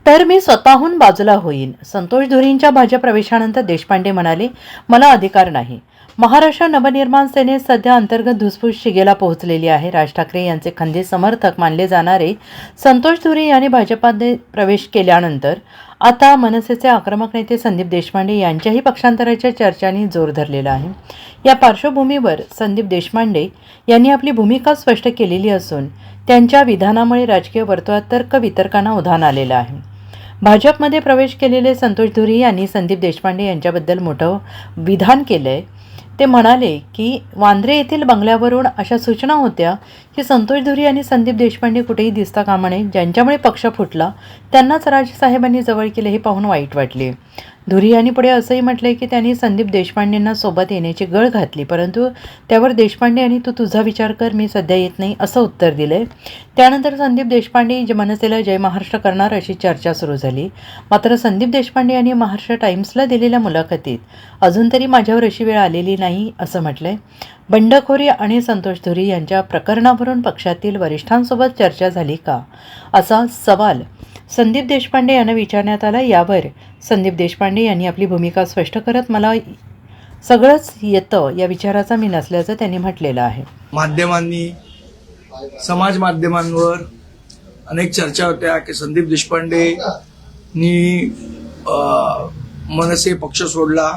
तर मी स्वतःहून बाजूला होईन. संतोष धुरींच्या भाजप प्रवेशानंतर देशपांडे म्हणाले, मला अधिकार नाही. महाराष्ट्र नवनिर्माण सेनेत सध्या अंतर्गत धुसफूस शिगेला पोहोचलेली आहे. राज ठाकरे यांचे खंदे समर्थक मानले जाणारे संतोष धुरी यांनी भाजपात प्रवेश केल्यानंतर आता मनसेचे आक्रमक नेते संदीप देशपांडे यांच्याही पक्षांतराच्या चर्चांनी जोर धरलेला आहे. या पार्श्वभूमीवर संदीप देशपांडे यांनी आपली भूमिका स्पष्ट केलेली असून त्यांच्या विधानामुळे राजकीय वर्तुळात तर्कवितर्कांना उधाण आलेलं आहे. भाजपमध्ये प्रवेश केलेले संतोष धुरी यांनी संदीप देशपांडे यांच्याबद्दल मोठं विधान केलंय. ते म्हणाले की वांद्रे येथील बंगल्यावरून अशा सूचना होत्या की संतोष धुरी आणि संदीप देशपांडे कुठेही दिसता कामा नये. ज्यांच्यामुळे पक्ष फुटला त्यांनाच राजसाहेबांनी जवळ केले हे पाहून वाईट वाटले. धुरी यांनी पुढे असंही म्हटले की त्यांनी संदीप देशपांडेंना सोबत येण्याची गळ घातली, परंतु त्यावर देशपांडे यांनी तू तुझा विचार कर, मी सध्या येत नाही असं उत्तर दिले. त्यानंतर संदीप देशपांडे मनसेला जय महाराष्ट्र करणार अशी चर्चा सुरू झाली. मात्र संदीप देशपांडे यांनी महाराष्ट्र टाइम्सला दिलेल्या मुलाखतीत अजून तरी माझ्यावर अशी वेळ आलेली नाही असं म्हटलंय. बंडखोरी आणि संतोष धुरी यांच्या प्रकरणावरून पक्षातील वरिष्ठांसोबत चर्चा झाली का, असा सवाल संदीप देशपांडे यांना विचारण्यात आला. यावर संदीप देशपांडे यांनी आपली भूमिका स्पष्ट करत मला सगळंच येतं या विचाराचा मी नसल्याचं त्यांनी म्हटलेलं आहे. माध्यमांनी, समाज माध्यमांवर अनेक चर्चा होत्या की संदीप देशपांडेंनी मनसे पक्ष सोडला.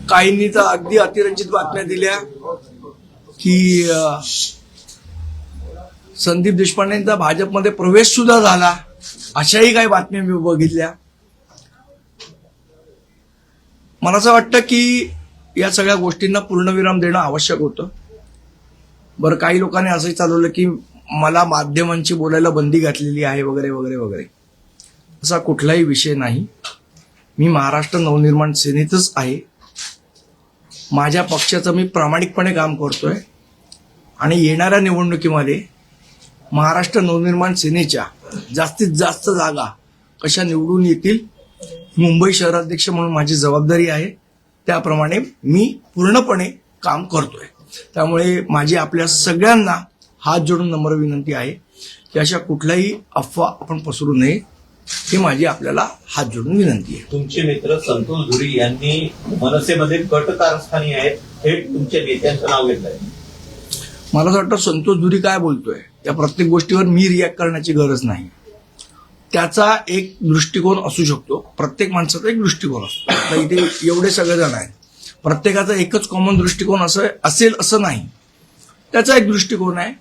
काहींनी तर अगदी अतिरंजित बातम्या दिल्या की संदीप देशपांडेंचा भाजपमध्ये प्रवेश सुद्धा झाला, अशाही काही बातम्या मी बघितल्या. मला असं वाटतं की या सगळ्या गोष्टींना पूर्णविराम देणं आवश्यक होतं. बरं, काही लोकांनी असंही चालवलं की मला माध्यमांची बोलायला बंदी घातलेली आहे वगैरे वगैरे वगैरे. असा कुठलाही विषय नाही. मी महाराष्ट्र नवनिर्माण सेनेतच आहे. माझ्या पक्षाचं मी प्रामाणिकपणे काम करतोय आणि येणाऱ्या निवडणुकीमध्ये महाराष्ट्र नवनिर्माण सेनेच्या जास्तीत जास्त जागा कशा निवडून येतील, मुंबई शहराध्यक्ष म्हणून माझी जबाबदारी आहे. त्याप्रमाणे मी पूर्णपणे काम करतोय. त्यामुळे माझी आपल्या सगळ्यांना हात जोडून नम्र विनंती आहे की अशा कुठल्याही अफवा आपण पसरू नये, ही माझी आपल्याला हात जोडून विनंती आहे. तुमचे मित्र संतोष धुरी यांनी मनसेमध्ये गट कारस्थानी आहेत, थेट तुमच्या नेत्यांचं नाव घेतलंय. मला असं वाटतं संतोष धुरी काय बोलतोय या प्रत्येक गोष्टीवर मी रिॲक्ट करण्याची गरज नाही. त्याचा एक दृष्टिकोन असू शकतो. प्रत्येक माणसाचा एक दृष्टिकोन असतो. आता इथे एवढे सगळेजण आहेत, प्रत्येकाचा एकच कॉमन दृष्टिकोन असेल असं नाही. त्याचा एक दृष्टिकोन आहे,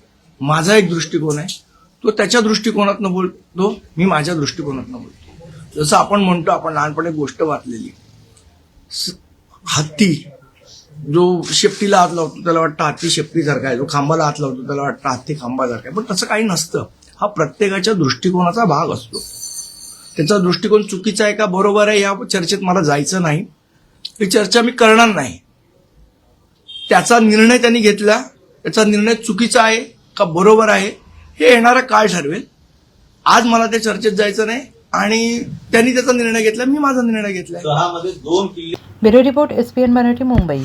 माझा एक दृष्टिकोन आहे. तो त्याच्या दृष्टिकोनातनं बोलतो, मी माझ्या दृष्टिकोनातनं बोलतो. जसं आपण म्हणतो, आपण लहानपणी गोष्ट वाचलेली, हत्ती जो शेपटीला हात लावतो त्याला वाटतं हत्ती शेपटीसारखा आहे, जो खांबाला हात लावतो त्याला वाटतं हत्ती खांबासारखा आहे. पण तसं काही नसतं. हा प्रत्येकाच्या दृष्टिकोनाचा भाग असतो. त्याचा दृष्टिकोन चुकीचा आहे का बरोबर आहे या चर्चेत मला जायचं नाही. ही चर्चा मी करणार नाही. त्याचा निर्णय त्यांनी घेतला, त्याचा निर्णय चुकीचा आहे का बरोबर आहे हे येणारा काळ ठरवेल. आज मला त्या चर्चेत जायचं नाही आणि त्यांनी त्याचा निर्णय घेतला, मी माझा निर्णय घेतला. शहरामध्ये 2 किल्ले. Bureau report, SPN Marathi, Mumbai.